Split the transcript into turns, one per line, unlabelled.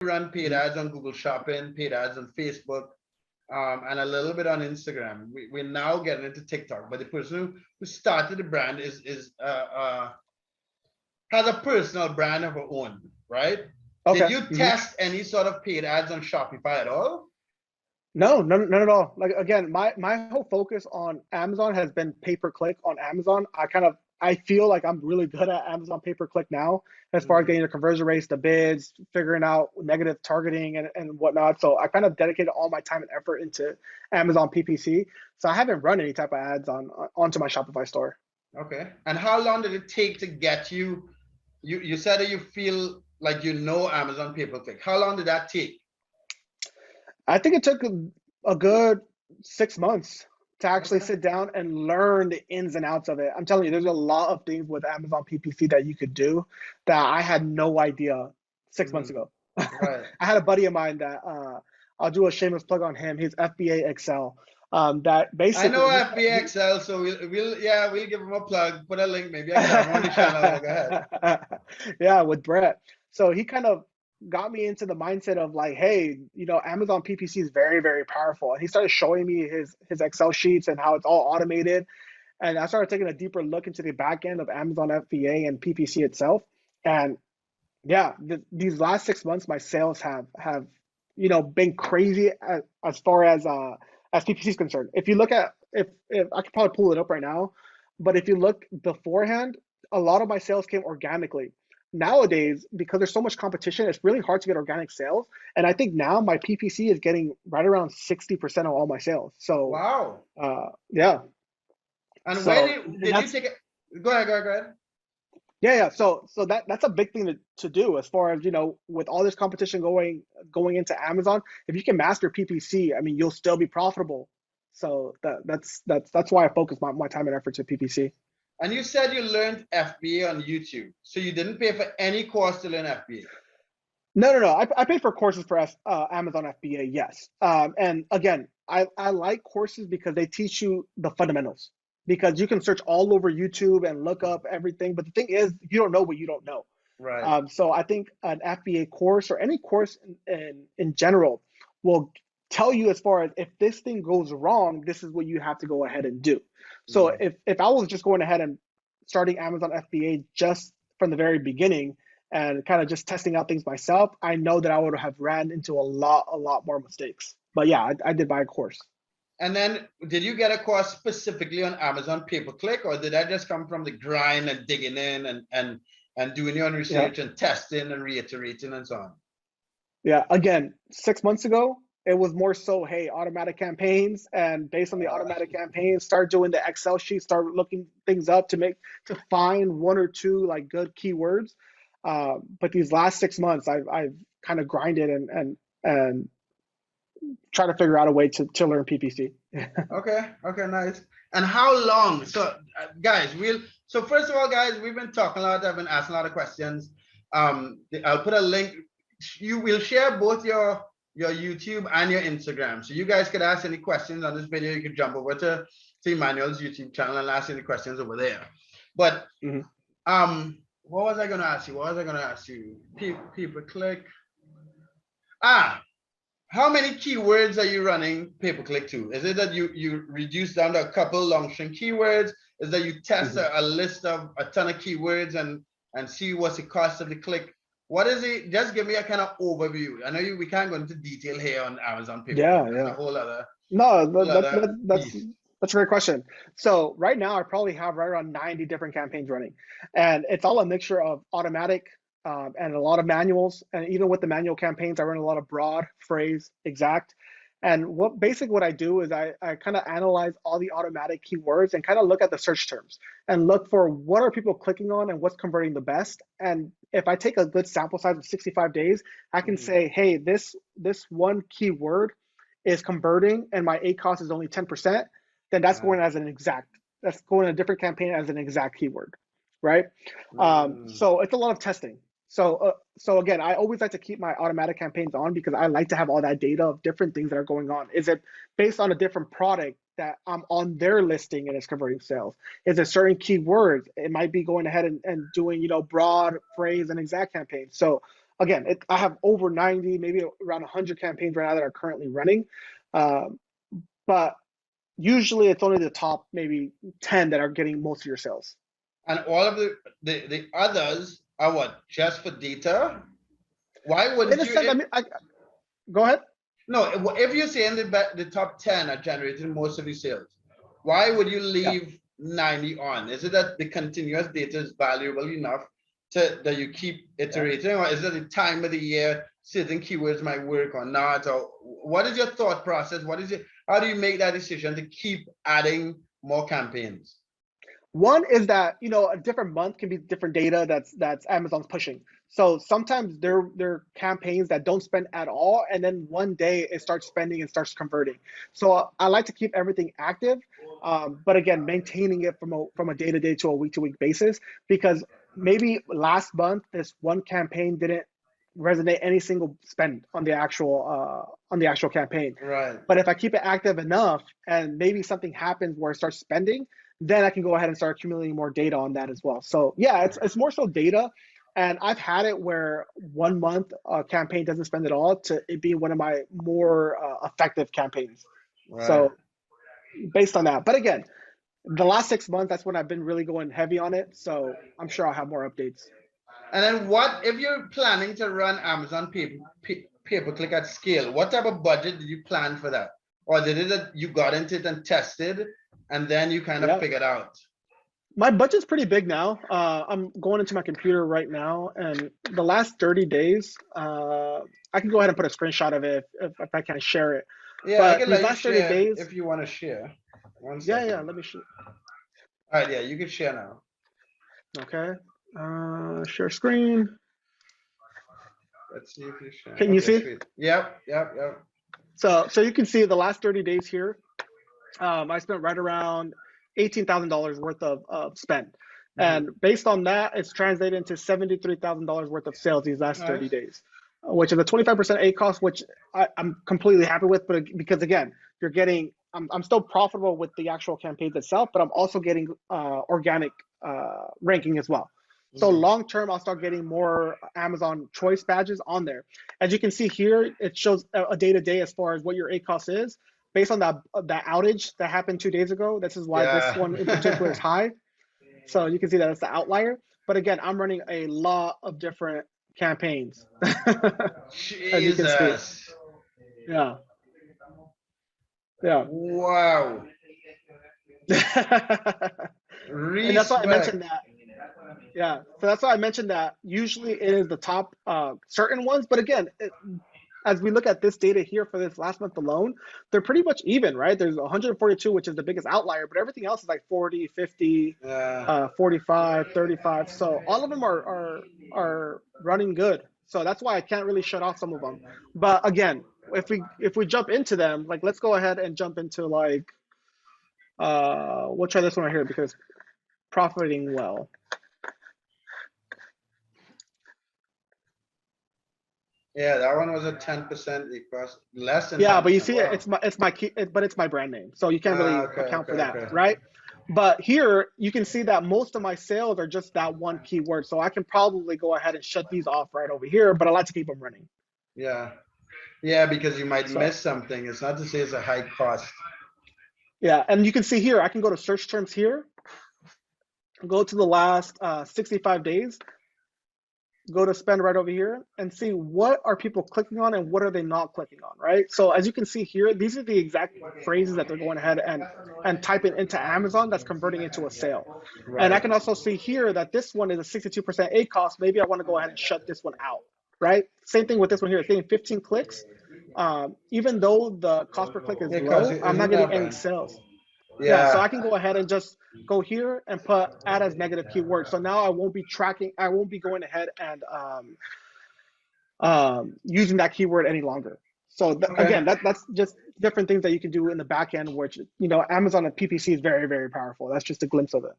run paid ads on Google Shopping, paid ads on Facebook, and a little bit on Instagram. We're now getting into TikTok, but the person who started the brand has a personal brand of her own, right?
Okay.
Did you test any sort of paid ads on Shopify at all?
No, none at all. Like again, my whole focus on Amazon has been pay-per-click on Amazon. I feel like I'm really good at Amazon pay-per-click now, as far as getting the conversion rates, the bids, figuring out negative targeting and whatnot. So I kind of dedicated all my time and effort into Amazon PPC. So I haven't run any type of ads onto my Shopify store.
Okay. And how long did it take to get you? You said that you feel like you know Amazon pay-per-click. How long did that take?
I think it took a good 6 months to actually sit down and learn the ins and outs of it. I'm telling you, there's a lot of things with Amazon PPC that you could do that I had no idea 6 months ago.
Right.
I had a buddy of mine that I'll do a shameless plug on him. He's FBA Excel. That basically
I know FBA Excel, so we'll give him a plug. Put a link, maybe I can on the channel. Go ahead.
Yeah, with Brett. So he kind of got me into the mindset of like, hey, Amazon PPC is very, very powerful. And he started showing me his Excel sheets and how it's all automated. And I started taking a deeper look into the back end of Amazon FBA and PPC itself. And yeah, these last 6 months, my sales have been crazy as far as PPC is concerned. If you look at if I could probably pull it up right now, but if you look beforehand, a lot of my sales came organically. Nowadays, because there's so much competition, it's really hard to get organic sales. And I think now my PPC is getting right around 60% of all my sales. So
wow.
Yeah.
And so, where did you take it? Go ahead.
Yeah. So that's a big thing to do as far as, with all this competition going into Amazon. If you can master PPC, I mean, you'll still be profitable. So that's why I focus my time and effort to PPC.
And you said you learned FBA on YouTube, so you didn't pay for any course to learn FBA?
No. I paid for courses for Amazon FBA, yes. And again, I like courses because they teach you the fundamentals. Because you can search all over YouTube and look up everything, but the thing is, you don't know what you don't know.
Right.
So I think an FBA course or any course in general will tell you as far as if this thing goes wrong, this is what you have to go ahead and do. So if I was just going ahead and starting Amazon FBA just from the very beginning and kind of just testing out things myself, I know that I would have ran into a lot more mistakes. But yeah, I did buy a course.
And then did you get a course specifically on Amazon pay-per-click, or did that just come from the grind and digging in and doing your own research and testing and reiterating and so on?
Yeah, again, 6 months ago, it was more so, hey, automatic campaigns, and based on the automatic campaigns, start doing the Excel sheet, start looking things up to find one or two like good keywords. But these last 6 months, I've kind of grinded and try to figure out a way to learn PPC.
Okay, nice. And how long? So, guys, so first of all, guys, we've been talking a lot. I've been asking a lot of questions. I'll put a link. You will share both your YouTube and your Instagram, so you guys could ask any questions on this video. You could jump over to Emmanuel's YouTube channel and ask any questions over there. But what was I going to ask you? Pay-per-click. How many keywords are you running pay-per-click to? Is it that you reduce down to a couple long string keywords? Is that you test a list of a ton of keywords and see what's the cost of the click? What is it? Just give me a kind of overview. I know we can't go into detail here on Amazon pay-per-click.
Yeah.
That's a whole other.
No, that's a great question. So right now I probably have right around 90 different campaigns running, and it's all a mixture of automatic and a lot of manuals. And even with the manual campaigns, I run a lot of broad, phrase, exact. And what I do is I kind of analyze all the automatic keywords and kind of look at the search terms and look for what are people clicking on and what's converting the best. And if I take a good sample size of 65 days, I can say, hey, this one keyword is converting and my ACoS is only 10%, then that's going as an exact. That's going in a different campaign as an exact keyword, right? So it's a lot of testing. So again, I always like to keep my automatic campaigns on because I like to have all that data of different things that are going on. Is it based on a different product that I'm on their listing and it's converting sales? Is it certain keywords? It might be going ahead and doing, broad, phrase, and exact campaigns. So again, I have over 90, maybe around 100 campaigns right now that are currently running. But usually it's only the top maybe 10 that are getting most of your sales.
And all of the others are what? Just for data? Why wouldn't you?
I mean, go ahead.
No, if you're saying the top 10 are generating most of your sales, why would you leave 90 on? Is it that the continuous data is valuable enough that you keep iterating, or is it the time of the year certain keywords might work or not? Or what is your thought process? How do you make that decision to keep adding more campaigns?
One is that, a different month can be different data that's Amazon's pushing. So sometimes there are campaigns that don't spend at all, and then one day it starts spending and starts converting. So I like to keep everything active, but again, maintaining it from a day-to-day to a week-to-week basis, because maybe last month this one campaign didn't resonate any single spend on the actual campaign.
Right.
But if I keep it active enough and maybe something happens where it starts spending, then I can go ahead and start accumulating more data on that as well. So yeah, it's more so data. And I've had it where 1 month a campaign doesn't spend at all to it being one of my more effective campaigns.
Right.
So based on that, but again, the last 6 months, that's when I've been really going heavy on it. So I'm sure I'll have more updates.
And then what if you're planning to run Amazon pay-per-click at scale? What type of budget did you plan for that? Or did it that you got into it and tested and then you kind of figured out?
My budget's pretty big now. I'm going into my computer right now, and the last 30 days, I can go ahead and put a screenshot of it if I can share it.
Yeah,
but
I can
these
let
last
you
30
share
days,
if you want to share.
Yeah, let me share.
All right, yeah, you can share now.
Okay. Share screen.
Let's see if you share.
Can you see?
Sweet. Yep.
So you can see the last 30 days here. I spent right around $18,000 worth of spend. And based on that, it's translated into $73,000 worth of sales these last 30 days, which is a 25% ACoS, which I'm completely happy with. But because again, you're getting, I'm still profitable with the actual campaigns itself, but I'm also getting organic ranking as well. So long term, I'll start getting more Amazon choice badges on there. As you can see here, it shows a day-to-day as far as what your ACoS is. Based on that outage that happened 2 days ago, this is why this one in particular is high. So you can see that it's the outlier. But again, I'm running a lot of different campaigns. As you can see. Yeah.
Wow.
And that's why I mentioned that. Yeah, so that's why I mentioned that usually it is the top certain ones. But again, as we look at this data here for this last month alone, they're pretty much even, right? There's 142, which is the biggest outlier, but everything else is like 40, 50, 45, 35. So all of them are running good. So that's why I can't really shut off some of them. But again, if we jump into them, like let's go ahead and jump into like we'll try this one right here because profiting well.
Yeah, that one was a 10% across, less than.
Yeah, but you see, it's my key, but it's my brand name, so you can't really account for that, right? But here you can see that most of my sales are just that one keyword, so I can probably go ahead and shut these off right over here. But I like to keep them running.
Yeah, because you might miss something. It's not to say it's a high cost.
Yeah, and you can see here, I can go to search terms here, go to the last 65 days. Go to spend right over here and see what are people clicking on and what are they not clicking on, right? So as you can see here, these are the exact phrases that they're going ahead and typing into Amazon that's converting into a sale. Right. And I can also see here that this one is a 62% ACoS. Maybe I want to go ahead and shut this one out, right? Same thing with this one here. It's getting 15 clicks. Even though the cost per click is low, I'm not getting any sales. Yeah, so I can go ahead and just go here and put add as negative keyword. So now I won't be tracking, I won't be going ahead and using that keyword any longer. So again, that's just different things that you can do in the back end, which, Amazon and PPC is very, very powerful. That's just a glimpse of it.